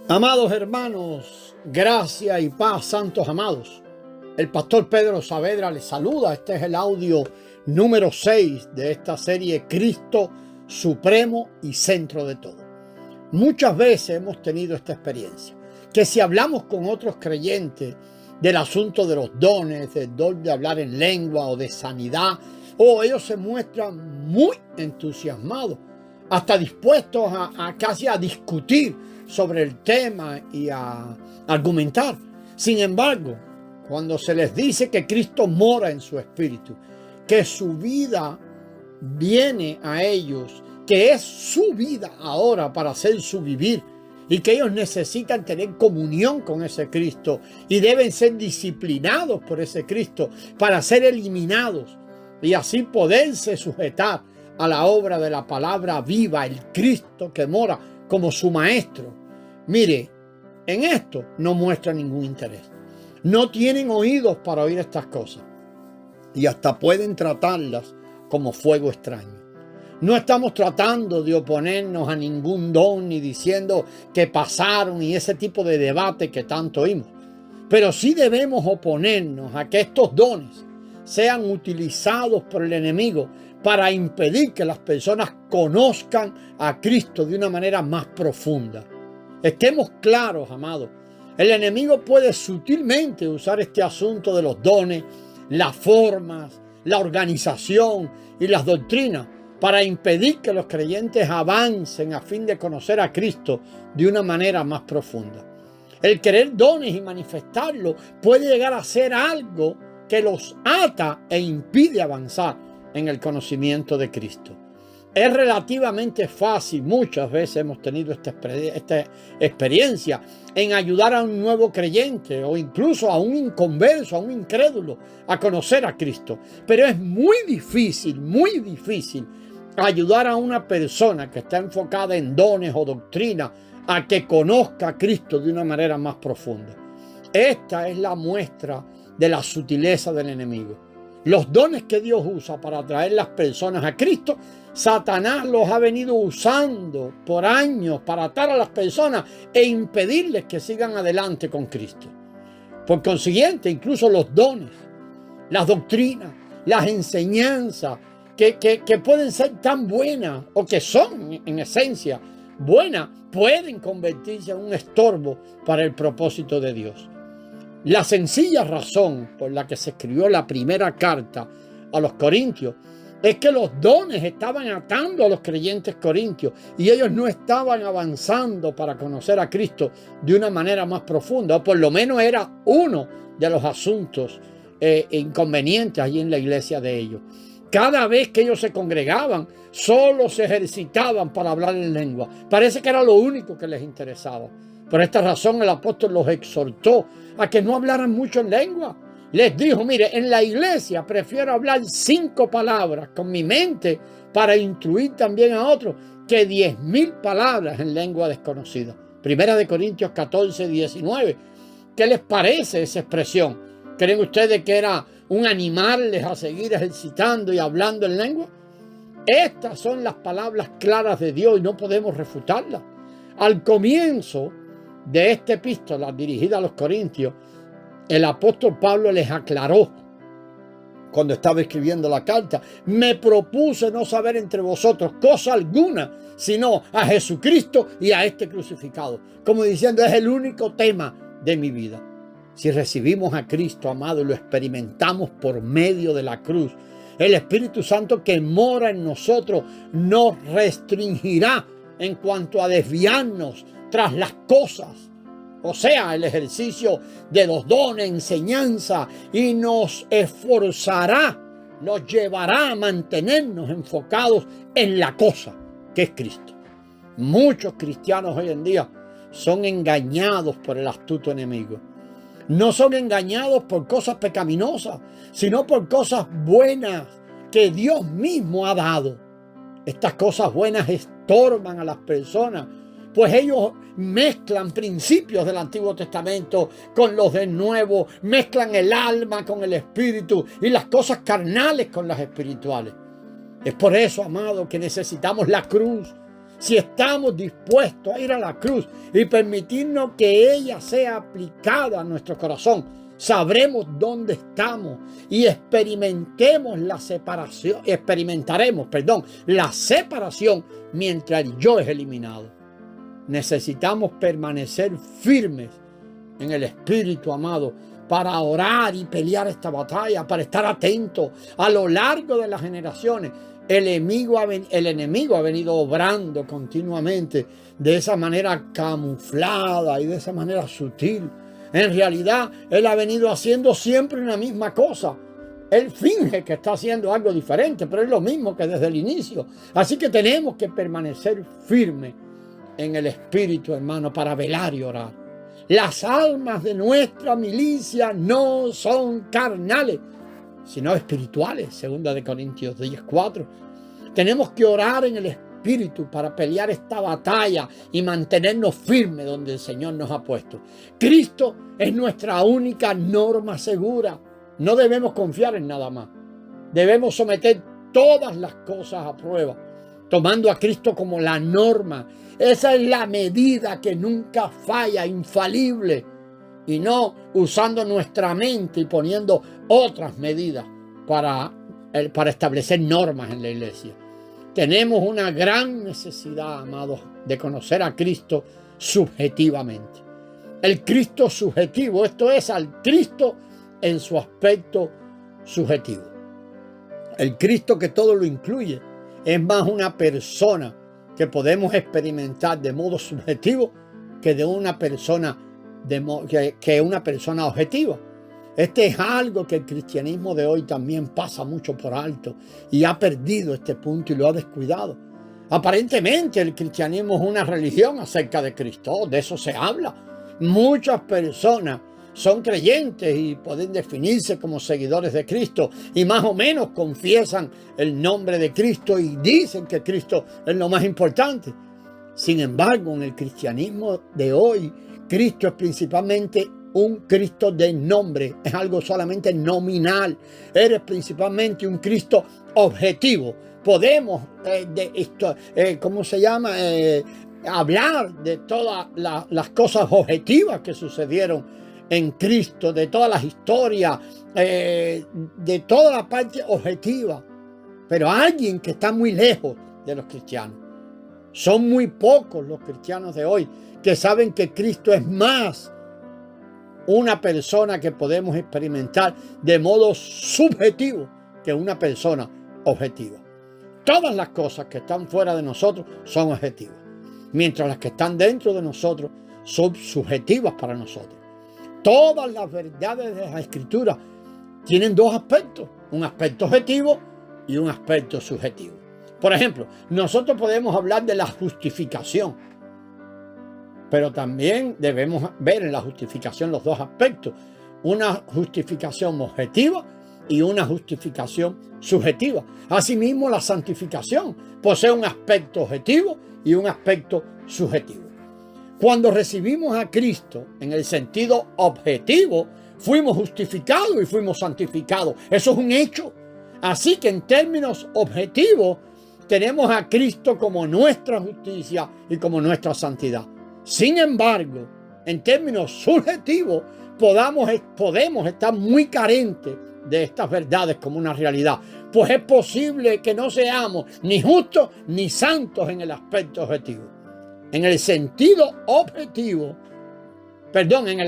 Amados hermanos, gracia y paz, santos amados. El pastor Pedro Saavedra les saluda. Este es el audio número 6 de esta serie Cristo Supremo y Centro de Todo. Muchas veces hemos tenido esta experiencia, que si hablamos con otros creyentes del asunto de los dones, del don de hablar en lengua o de sanidad, ellos se muestran muy entusiasmados, hasta dispuestos a casi a discutir sobre el tema y a argumentar. Sin embargo, cuando se les dice que Cristo mora en su espíritu, que su vida viene a ellos, que es su vida ahora para hacer su vivir, y que ellos necesitan tener comunión con ese Cristo y deben ser disciplinados por ese Cristo para ser eliminados y así poderse sujetar a la obra de la palabra viva, el Cristo que mora como su maestro. Mire, en esto no muestra ningún interés. No tienen oídos para oír estas cosas y hasta pueden tratarlas como fuego extraño. No estamos tratando de oponernos a ningún don ni diciendo que pasaron y ese tipo de debate que tanto oímos. Pero sí debemos oponernos a que estos dones sean utilizados por el enemigo para impedir que las personas conozcan a Cristo de una manera más profunda. Estemos claros, amados. El enemigo puede sutilmente usar este asunto de los dones, las formas, la organización y las doctrinas para impedir que los creyentes avancen a fin de conocer a Cristo de una manera más profunda. El querer dones y manifestarlo puede llegar a ser algo que los ata e impide avanzar en el conocimiento de Cristo. Es relativamente fácil, muchas veces hemos tenido esta experiencia en ayudar a un nuevo creyente o incluso a un inconverso, a un incrédulo a conocer a Cristo. Pero es muy difícil ayudar a una persona que está enfocada en dones o doctrina a que conozca a Cristo de una manera más profunda. Esta es la muestra de la sutileza del enemigo. Los dones que Dios usa para atraer las personas a Cristo, Satanás los ha venido usando por años para atar a las personas e impedirles que sigan adelante con Cristo. Por consiguiente, incluso los dones, las doctrinas, las enseñanzas que pueden ser tan buenas o que son en esencia buenas, pueden convertirse en un estorbo para el propósito de Dios. La sencilla razón por la que se escribió la primera carta a los Corintios es que los dones estaban atando a los creyentes corintios y ellos no estaban avanzando para conocer a Cristo de una manera más profunda, o por lo menos era uno de los asuntos inconvenientes allí en la iglesia de ellos. Cada vez que ellos se congregaban, solo se ejercitaban para hablar en lengua. Parece que era lo único que les interesaba. Por esta razón el apóstol los exhortó a que no hablaran mucho en lengua. Les dijo, mire, en la iglesia prefiero hablar 5 palabras con mi mente para instruir también a otros que 10,000 palabras en lengua desconocida. Primera de Corintios 14, 19. ¿Qué les parece esa expresión? ¿Creen ustedes que era un animarles a seguir ejercitando y hablando en lengua? Estas son las palabras claras de Dios y no podemos refutarlas. Al comienzo de esta epístola dirigida a los Corintios, el apóstol Pablo les aclaró cuando estaba escribiendo la carta: me propuse no saber entre vosotros cosa alguna, sino a Jesucristo y a este crucificado. Como diciendo, es el único tema de mi vida. Si recibimos a Cristo, amado, y lo experimentamos por medio de la cruz, el Espíritu Santo que mora en nosotros nos restringirá en cuanto a desviarnos tras las cosas, o sea, el ejercicio de los dones, enseñanza, y nos esforzará, nos llevará a mantenernos enfocados en la cosa que es Cristo. Muchos cristianos hoy en día son engañados por el astuto enemigo. No son engañados por cosas pecaminosas, sino por cosas buenas que Dios mismo ha dado. Estas cosas buenas estorban a las personas, pues ellos mezclan principios del Antiguo Testamento con los del Nuevo, mezclan el alma con el espíritu y las cosas carnales con las espirituales. Es por eso, amado, que necesitamos la cruz. si estamos dispuestos a ir a la cruz y permitirnos que ella sea aplicada a nuestro corazón, sabremos dónde estamos y experimentaremos la separación mientras el yo es eliminado. Necesitamos permanecer firmes en el Espíritu, amado, para orar y pelear esta batalla, para estar atentos a lo largo de las generaciones. El enemigo ha venido obrando continuamente de esa manera camuflada y de esa manera sutil. En realidad, él ha venido haciendo siempre una misma cosa. Él finge que está haciendo algo diferente, pero es lo mismo que desde el inicio. Así que tenemos que permanecer firmes en el Espíritu, hermano, para velar y orar. Las almas de nuestra milicia no son carnales, sino espirituales, 2 Corintios 10:4. Tenemos que orar en el Espíritu para pelear esta batalla y mantenernos firmes donde el Señor nos ha puesto. Cristo es nuestra única norma segura. No debemos confiar en nada más. Debemos someter todas las cosas a prueba, tomando a Cristo como la norma. Esa es la medida que nunca falla, infalible, y no usando nuestra mente y poniendo otras medidas para establecer normas en la iglesia. Tenemos una gran necesidad, amados, de conocer a Cristo subjetivamente. El Cristo subjetivo, esto es al Cristo en su aspecto subjetivo. El Cristo que todo lo incluye es más una persona que podemos experimentar de modo subjetivo que de una persona que una persona objetiva. Este es algo que el cristianismo de hoy también pasa mucho por alto y ha perdido este punto y lo ha descuidado. Aparentemente el cristianismo es una religión acerca de Cristo, de eso se habla. Muchas personas son creyentes y pueden definirse como seguidores de Cristo y más o menos confiesan el nombre de Cristo y dicen que Cristo es lo más importante. Sin embargo, en el cristianismo de hoy, Cristo es principalmente un Cristo de nombre, es algo solamente nominal. Eres principalmente un Cristo objetivo. Podemos, hablar de todas las cosas objetivas que sucedieron en Cristo, de todas las historias, de toda la parte objetiva. Pero alguien que está muy lejos de los cristianos. Son muy pocos los cristianos de hoy que saben que Cristo es más una persona que podemos experimentar de modo subjetivo que una persona objetiva. Todas las cosas que están fuera de nosotros son objetivas, mientras las que están dentro de nosotros son subjetivas para nosotros. Todas las verdades de la Escritura tienen dos aspectos, un aspecto objetivo y un aspecto subjetivo. Por ejemplo, nosotros podemos hablar de la justificación, pero también debemos ver en la justificación los dos aspectos, una justificación objetiva y una justificación subjetiva. Asimismo, la santificación posee un aspecto objetivo y un aspecto subjetivo. Cuando recibimos a Cristo en el sentido objetivo, fuimos justificados y fuimos santificados. Eso es un hecho. Así que en términos objetivos, tenemos a Cristo como nuestra justicia y como nuestra santidad. Sin embargo, en términos subjetivos, podemos estar muy carentes de estas verdades como una realidad. Pues es posible que no seamos ni justos ni santos en el aspecto objetivo. En el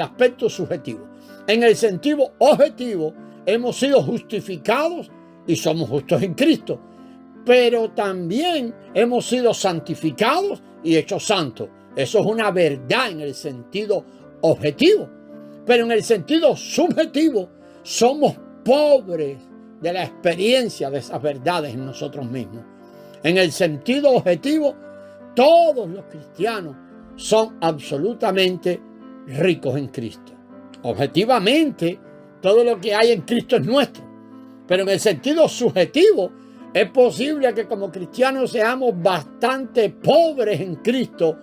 aspecto subjetivo. En el sentido objetivo, hemos sido justificados y somos justos en Cristo. Pero también hemos sido santificados y hechos santos. Eso es una verdad en el sentido objetivo. Pero en el sentido subjetivo, somos pobres de la experiencia de esas verdades en nosotros mismos. En el sentido objetivo, todos los cristianos son absolutamente ricos en Cristo. Objetivamente, todo lo que hay en Cristo es nuestro. Pero en el sentido subjetivo, es posible que como cristianos seamos bastante pobres en Cristo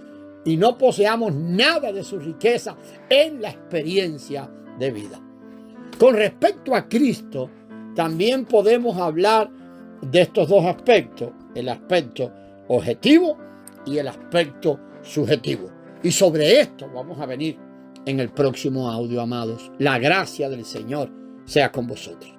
y no poseamos nada de su riqueza en la experiencia de vida. Con respecto a Cristo, también podemos hablar de estos dos aspectos, el aspecto objetivo y el aspecto subjetivo. Y sobre esto vamos a venir en el próximo audio, amados. La gracia del Señor sea con vosotros.